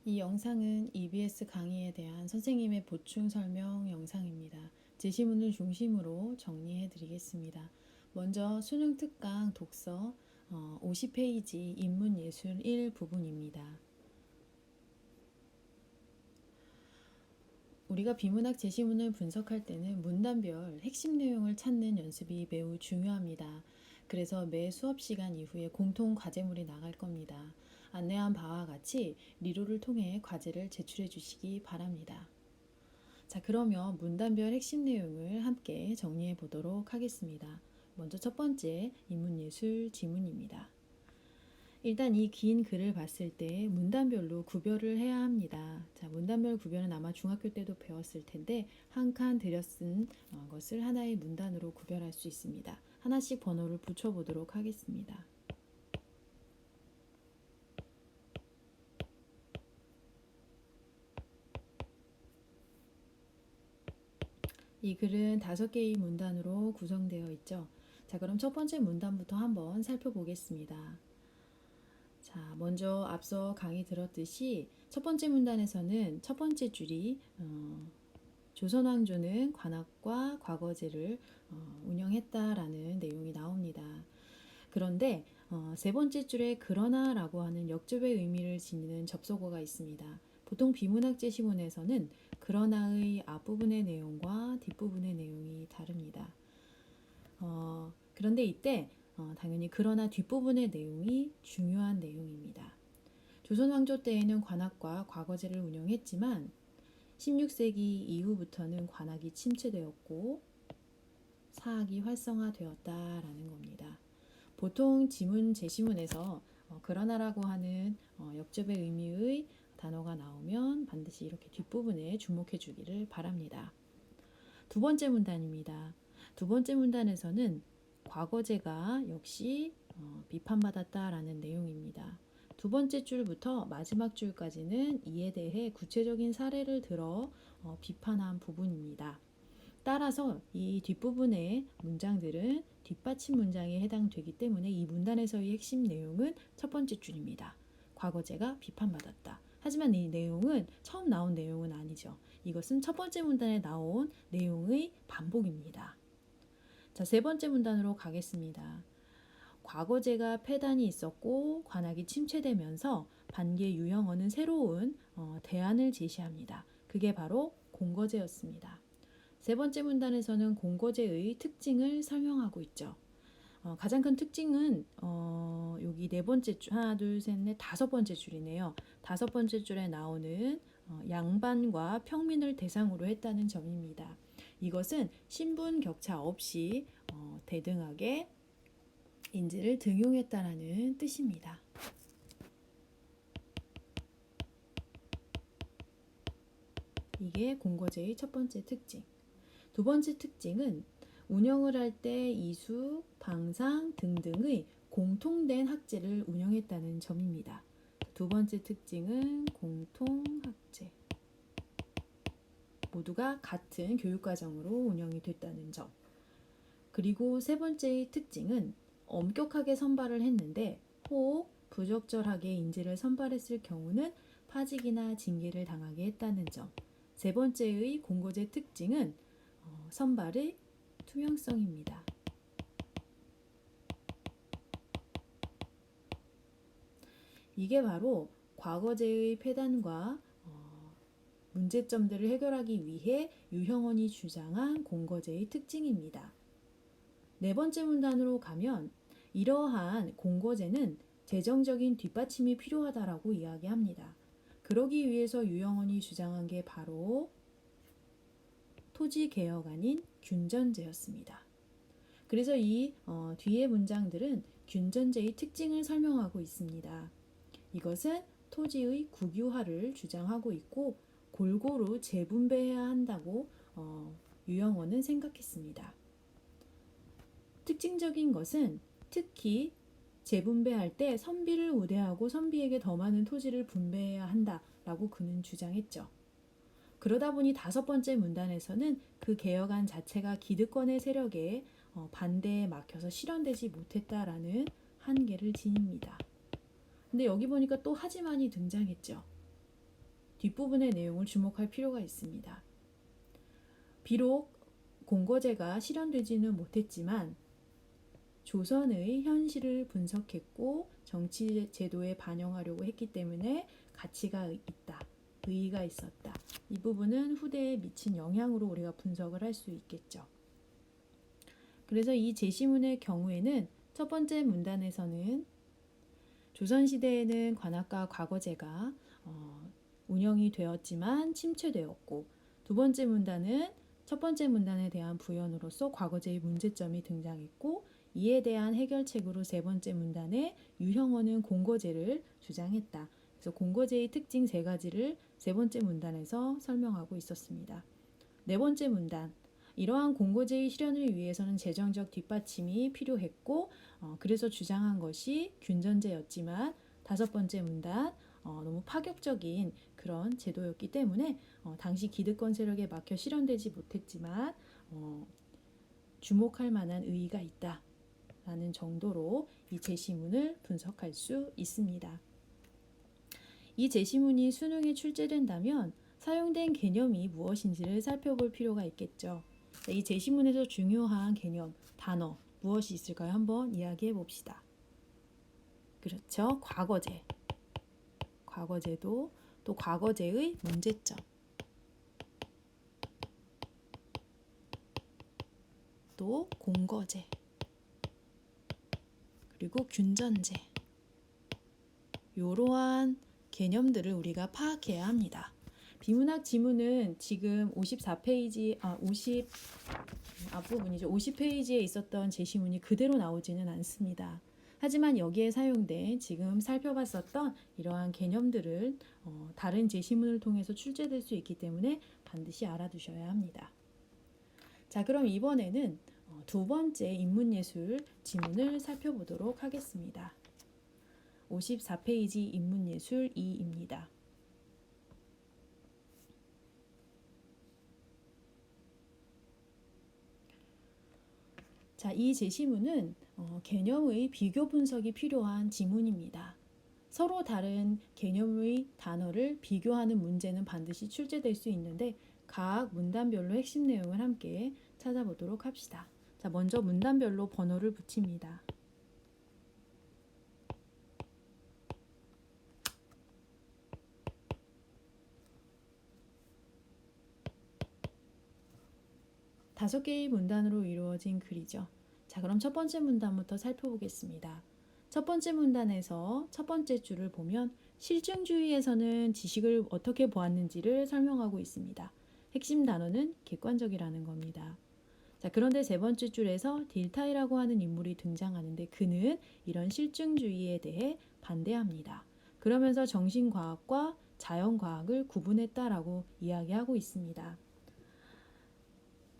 이 영상은 EBS 강의에 대한 선생님의 보충 설명 영상입니다. 제시문을 중심으로 정리해 드리겠습니다. 먼저 수능 특강 독서 50페이지 인문예술 1 부분입니다. 우리가 비문학 제시문을 분석할 때는 문단별 핵심 내용을 찾는 연습이 매우 중요합니다. 그래서 매 수업 시간 이후에 공통 과제물이 나갈 겁니다. 안내한 바와 같이 리로를 통해 과제를 제출해 주시기 바랍니다. 자, 그러면 문단별 핵심 내용을 함께 정리해 보도록 하겠습니다. 먼저 첫 번째 인문예술 지문입니다. 일단 이 긴 글을 봤을 때 문단별로 구별을 해야 합니다. 자, 문단별 구별은 아마 중학교 때도 배웠을 텐데 한 칸 들여 쓴 것을 하나의 문단으로 구별할 수 있습니다. 하나씩 번호를 붙여보도록 하겠습니다. 이 글은 5개의 문단으로 구성되어 있죠. 자, 그럼 첫 번째 문단부터 한번 살펴보겠습니다. 자, 먼저 앞서 강의 들었듯이 첫 번째 문단에서는 첫 번째 줄이 조선왕조는 관악과 과거제를 운영했다라는 내용이 나옵니다. 그런데 세 번째 줄에 그러나라고 하는 역접의 의미를 지니는 접속어가 있습니다. 보통 비문학 제시문에서는 그러나의 앞부분의 내용과 뒷부분의 내용이 다릅니다. 그런데 이때 당연히 그러나 뒷부분의 내용이 중요한 내용입니다. 조선 왕조 때에는 관악과 과거제를 운영했지만 16세기 이후부터는 관악이 침체되었고 사학이 활성화되었다라는 겁니다. 보통 지문 제시문에서 그러나라고 하는 역접의 의미의 단어가 나오면 반드시 이렇게 뒷부분에 주목해 주기를 바랍니다. 두 번째 문단입니다. 두 번째 문단에서는 과거제가 역시 비판받았다라는 내용입니다. 두 번째 줄부터 마지막 줄까지는 이에 대해 구체적인 사례를 들어 비판한 부분입니다. 따라서 이 뒷부분의 문장들은 뒷받침 문장에 해당되기 때문에 이 문단에서의 핵심 내용은 첫 번째 줄입니다. 과거제가 비판받았다. 하지만 이 내용은 처음 나온 내용은 아니죠. 이것은 첫 번째 문단에 나온 내용의 반복입니다. 자, 세 번째 문단으로 가겠습니다. 과거제가 폐단이 있었고 관악이 침체되면서 반기의 유형어는 새로운 대안을 제시합니다. 그게 바로 공거제였습니다. 세 번째 문단에서는 공거제의 특징을 설명하고 있죠. 가장 큰 특징은 여기 네 번째 줄, 하나, 둘, 셋, 넷, 다섯 번째 줄이네요. 다섯 번째 줄에 나오는 양반과 평민을 대상으로 했다는 점입니다. 이것은 신분 격차 없이 대등하게 인지를 등용했다라는 뜻입니다. 이게 공거제의 첫 번째 특징. 두 번째 특징은 운영을 할 때 이수, 방상 등등의 공통된 학제를 운영했다는 점입니다. 두 번째 특징은 공통학제. 모두가 같은 교육과정으로 운영이 됐다는 점. 그리고 세 번째의 특징은 엄격하게 선발을 했는데 혹 부적절하게 인재를 선발했을 경우는 파직이나 징계를 당하게 했다는 점. 세 번째의 공거제 특징은 선발의 투명성입니다. 이게 바로 과거제의 폐단과 문제점들을 해결하기 위해 유형원이 주장한 공거제의 특징입니다. 네 번째 문단으로 가면 이러한 공거제는 재정적인 뒷받침이 필요하다라고 이야기합니다. 그러기 위해서 유형원이 주장한 게 바로 토지개혁안인 균전제였습니다. 그래서 이 뒤의 문장들은 균전제의 특징을 설명하고 있습니다. 이것은 토지의 국유화를 주장하고 있고 골고루 재분배해야 한다고 유형원은 생각했습니다. 특징적인 것은 특히 재분배할 때 선비를 우대하고 선비에게 더 많은 토지를 분배해야 한다라고 그는 주장했죠. 그러다 보니 다섯 번째 문단에서는 그 개혁안 자체가 기득권의 세력에 반대에 막혀서 실현되지 못했다라는 한계를 지닙니다. 근데 여기 보니까 또 하지만이 등장했죠. 뒷부분의 내용을 주목할 필요가 있습니다. 비록 공거제가 실현되지는 못했지만 조선의 현실을 분석했고 정치 제도에 반영하려고 했기 때문에 가치가 있다, 의의가 있었다. 이 부분은 후대에 미친 영향으로 우리가 분석을 할 수 있겠죠. 그래서 이 제시문의 경우에는 첫 번째 문단에서는 조선시대에는 관악과 과거제가 운영이 되었지만 침체되었고, 두 번째 문단은 첫 번째 문단에 대한 부연으로서 과거제의 문제점이 등장했고, 이에 대한 해결책으로 세 번째 문단에 유형원은 공거제를 주장했다. 그래서 공거제의 특징 세 가지를 세 번째 문단에서 설명하고 있었습니다. 네 번째 문단, 이러한 공거제의 실현을 위해서는 재정적 뒷받침이 필요했고 그래서 주장한 것이 균전제였지만 다섯 번째 문단, 너무 파격적인 그런 제도였기 때문에 당시 기득권 세력에 막혀 실현되지 못했지만 주목할 만한 의의가 있다라는 정도로 이 제시문을 분석할 수 있습니다. 이 제시문이 수능에 출제된다면 사용된 개념이 무엇인지를 살펴볼 필요가 있겠죠. 이 제시문에서 중요한 개념, 단어 무엇이 있을까요? 한번 이야기해 봅시다. 그렇죠. 과거제. 과거제도, 또 과거제의 문제점, 또 공거제, 그리고 균전제. 이러한 개념들을 우리가 파악해야 합니다. 비문학 지문은 지금 54페이지, 50 앞부분이죠. 50페이지에 있었던 제시문이 그대로 나오지는 않습니다. 하지만 여기에 사용된 지금 살펴봤었던 이러한 개념들을 다른 제시문을 통해서 출제될 수 있기 때문에 반드시 알아두셔야 합니다. 자, 그럼 이번에는 두 번째 인문예술 지문을 살펴보도록 하겠습니다. 54페이지 인문예술 2입니다. 자, 이 제시문은 개념의 비교 분석이 필요한 지문입니다. 서로 다른 개념의 단어를 비교하는 문제는 반드시 출제될 수 있는데 각 문단별로 핵심 내용을 함께 찾아보도록 합시다. 자, 먼저 문단별로 번호를 붙입니다. 다섯 개의 문단으로 이루어진 글이죠. 자, 그럼 첫 번째 문단부터 살펴보겠습니다. 첫 번째 문단에서 첫 번째 줄을 보면 실증주의에서는 지식을 어떻게 보았는지를 설명하고 있습니다. 핵심 단어는 객관적이라는 겁니다. 자, 그런데 세 번째 줄에서 딜타이라고 하는 인물이 등장하는데 그는 이런 실증주의에 대해 반대합니다. 그러면서 정신과학과 자연과학을 구분했다라고 이야기하고 있습니다.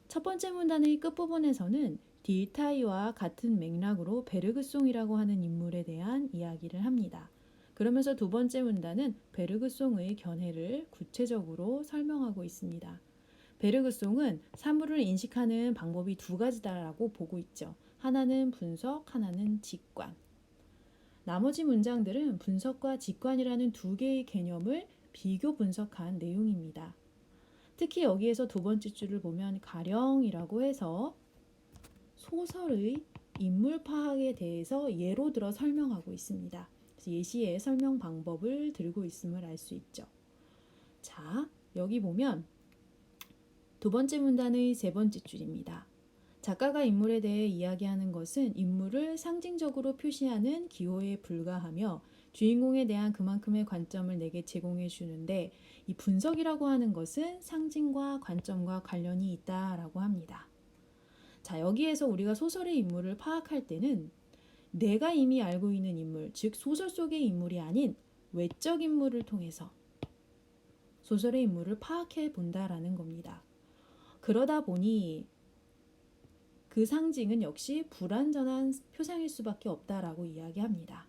첫 번째 문단의 끝부분에서는 딜타이와 같은 맥락으로 베르그송이라고 하는 인물에 대한 이야기를 합니다. 그러면서 두 번째 문단은 베르그송의 견해를 구체적으로 설명하고 있습니다. 베르그송은 사물을 인식하는 방법이 두 가지다라고 보고 있죠. 하나는 분석, 하나는 직관. 나머지 문장들은 분석과 직관이라는 두 개의 개념을 비교 분석한 내용입니다. 특히 여기에서 두 번째 줄을 보면 가령이라고 해서 소설의 인물 파악에 대해서 예로 들어 설명하고 있습니다. 예시의 설명 방법을 들고 있음을 알 수 있죠. 자, 여기 보면 두 번째 문단의 세 번째 줄입니다. 작가가 인물에 대해 이야기하는 것은 인물을 상징적으로 표시하는 기호에 불과하며 주인공에 대한 그만큼의 관점을 내게 제공해 주는데 이 분석이라고 하는 것은 상징과 관점과 관련이 있다라고 합니다. 자, 여기에서 우리가 소설의 인물을 파악할 때는 내가 이미 알고 있는 인물, 즉 소설 속의 인물이 아닌 외적 인물을 통해서 소설의 인물을 파악해 본다라는 겁니다. 그러다 보니 그 상징은 역시 불완전한 표상일 수밖에 없다라고 이야기합니다.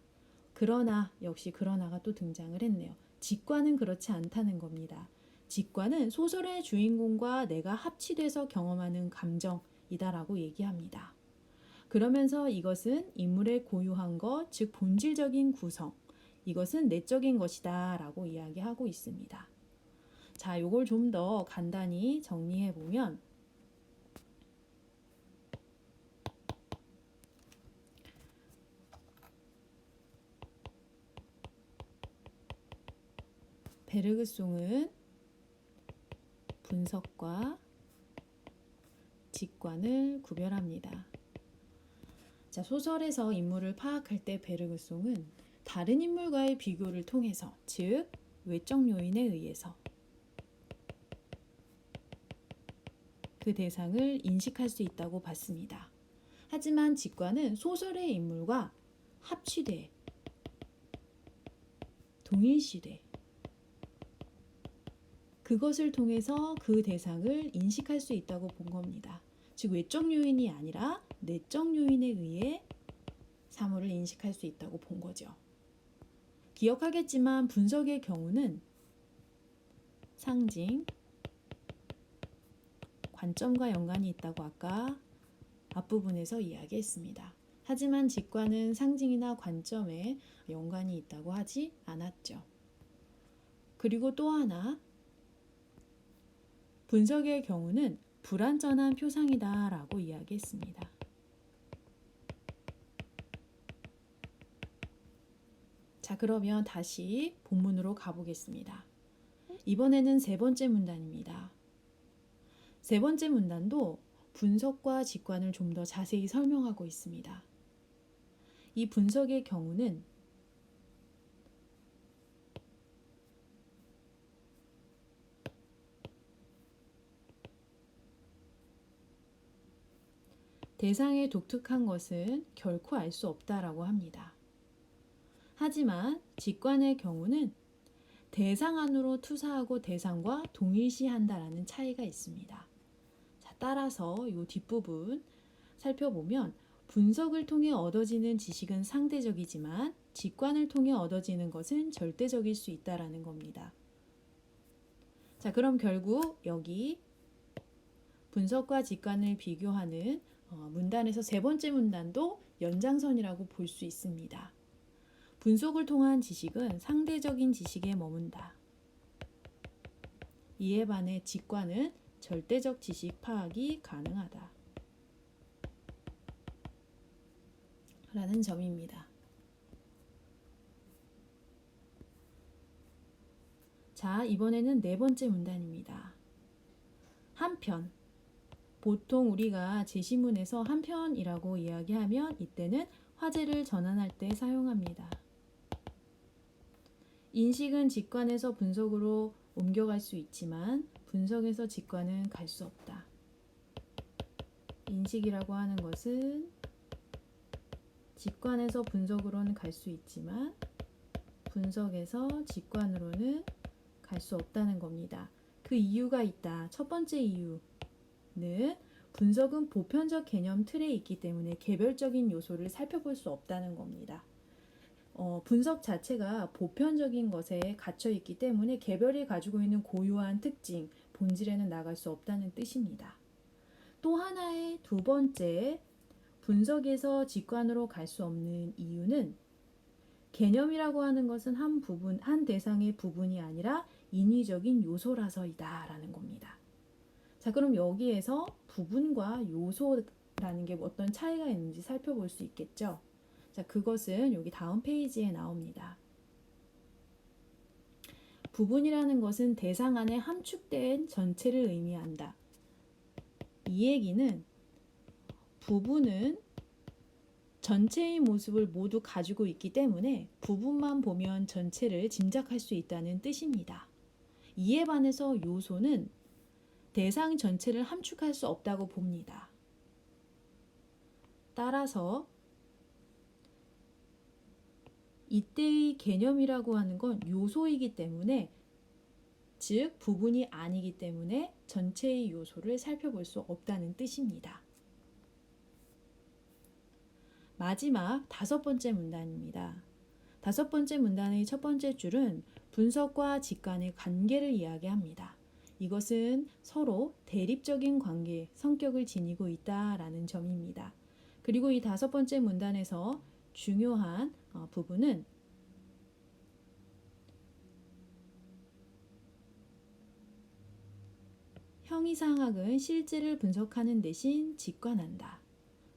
그러나 역시 그러나가 또 등장을 했네요. 직관은 그렇지 않다는 겁니다. 직관은 소설의 주인공과 내가 합치돼서 경험하는 감정이다라고 얘기합니다. 그러면서 이것은 인물의 고유한 것, 즉 본질적인 구성, 이것은 내적인 것이다 라고 이야기하고 있습니다. 자, 요걸 좀 더 간단히 정리해 보면 베르그송은 분석과 직관을 구별합니다. 자, 소설에서 인물을 파악할 때 베르그송은 다른 인물과의 비교를 통해서, 즉 외적 요인에 의해서 그 대상을 인식할 수 있다고 봤습니다. 하지만 직관은 소설의 인물과 합치되, 동일시되 그것을 통해서 그 대상을 인식할 수 있다고 본 겁니다. 즉 외적 요인이 아니라 내적 요인에 의해 사물을 인식할 수 있다고 본 거죠. 기억하겠지만 분석의 경우는 상징, 관점과 연관이 있다고 아까 앞부분에서 이야기했습니다. 하지만 직관은 상징이나 관점에 연관이 있다고 하지 않았죠. 그리고 또 하나, 분석의 경우는 불완전한 표상이다 라고 이야기했습니다. 자, 그러면 다시 본문으로 가보겠습니다. 이번에는 세 번째 문단입니다. 세 번째 문단도 분석과 직관을 좀 더 자세히 설명하고 있습니다. 이 분석의 경우는 대상의 독특한 것은 결코 알 수 없다라고 합니다. 하지만 직관의 경우는 대상 안으로 투사하고 대상과 동일시한다라는 차이가 있습니다. 자, 따라서 이 뒷부분 살펴보면 분석을 통해 얻어지는 지식은 상대적이지만 직관을 통해 얻어지는 것은 절대적일 수 있다라는 겁니다. 자, 그럼 결국 여기 분석과 직관을 비교하는 문단에서 세 번째 문단도 연장선이라고 볼 수 있습니다. 분석을 통한 지식은 상대적인 지식에 머문다. 이에 반해 직관은 절대적 지식 파악이 가능하다. 라는 점입니다. 자, 이번에는 네 번째 문단입니다. 한편. 보통 우리가 제시문에서 한편이라고 이야기하면 이때는 화제를 전환할 때 사용합니다. 인식은 직관에서 분석으로 옮겨갈 수 있지만 분석에서 직관은 갈 수 없다. 인식이라고 하는 것은 직관에서 분석으로는 갈 수 있지만 분석에서 직관으로는 갈 수 없다는 겁니다. 그 이유가 있다. 첫 번째 이유는 분석은 보편적 개념 틀에 있기 때문에 개별적인 요소를 살펴볼 수 없다는 겁니다. 분석 자체가 보편적인 것에 갇혀 있기 때문에 개별이 가지고 있는 고유한 특징, 본질에는 나갈 수 없다는 뜻입니다. 또 하나의 두 번째, 분석에서 직관으로 갈 수 없는 이유는 개념이라고 하는 것은 한 대상의 부분이 아니라 인위적인 요소라서이다 라는 겁니다. 자, 그럼 여기에서 부분과 요소라는 게 어떤 차이가 있는지 살펴볼 수 있겠죠. 자, 그것은 여기 다음 페이지에 나옵니다. 부분이라는 것은 대상 안에 함축된 전체를 의미한다. 이 얘기는 부분은 전체의 모습을 모두 가지고 있기 때문에 부분만 보면 전체를 짐작할 수 있다는 뜻입니다. 이에 반해서 요소는 대상 전체를 함축할 수 없다고 봅니다. 따라서 이때의 개념이라고 하는 건 요소이기 때문에, 즉 부분이 아니기 때문에 전체의 요소를 살펴볼 수 없다는 뜻입니다. 마지막 다섯 번째 문단입니다. 다섯 번째 문단의 첫 번째 줄은 분석과 직관의 관계를 이야기합니다. 이것은 서로 대립적인 관계, 성격을 지니고 있다라는 점입니다. 그리고 이 다섯 번째 문단에서 중요한 부분은 형이상학은 실제를 분석하는 대신 직관한다.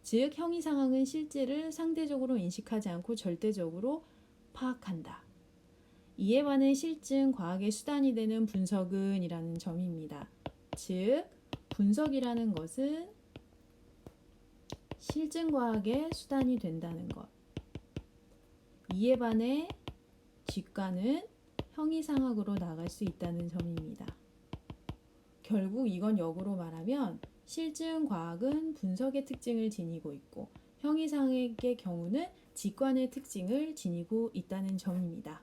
즉, 형이상학은 실제를 상대적으로 인식하지 않고 절대적으로 파악한다. 이에 반해 실증 과학의 수단이 되는 분석은 이라는 점입니다. 즉, 분석이라는 것은 실증 과학의 수단이 된다는 것. 이에 반해 직관은 형이상학으로 나갈 수 있다는 점입니다. 결국 이건 역으로 말하면 실증 과학은 분석의 특징을 지니고 있고 형이상학의 경우는 직관의 특징을 지니고 있다는 점입니다.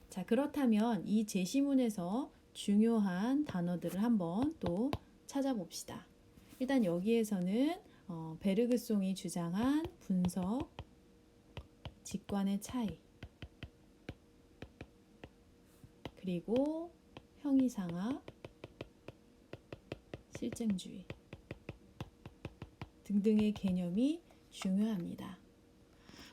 자, 그렇다면 이 제시문에서 중요한 단어들을 한번 또 찾아봅시다. 일단 여기에서는 베르그송이 주장한 분석, 직관의 차이, 그리고 형이상학, 실증주의 등등의 개념이 중요합니다.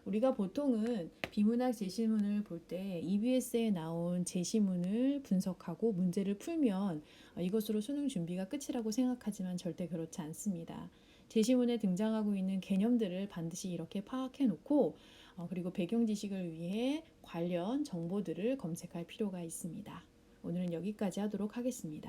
우리가 보통은 비문학 제시문을 볼 때 EBS에 나온 제시문을 분석하고 문제를 풀면 이것으로 수능 준비가 끝이라고 생각하지만 절대 그렇지 않습니다. 제시문에 등장하고 있는 개념들을 반드시 이렇게 파악해 놓고 그리고 배경 지식을 위해 관련 정보들을 검색할 필요가 있습니다. 오늘은 여기까지 하도록 하겠습니다.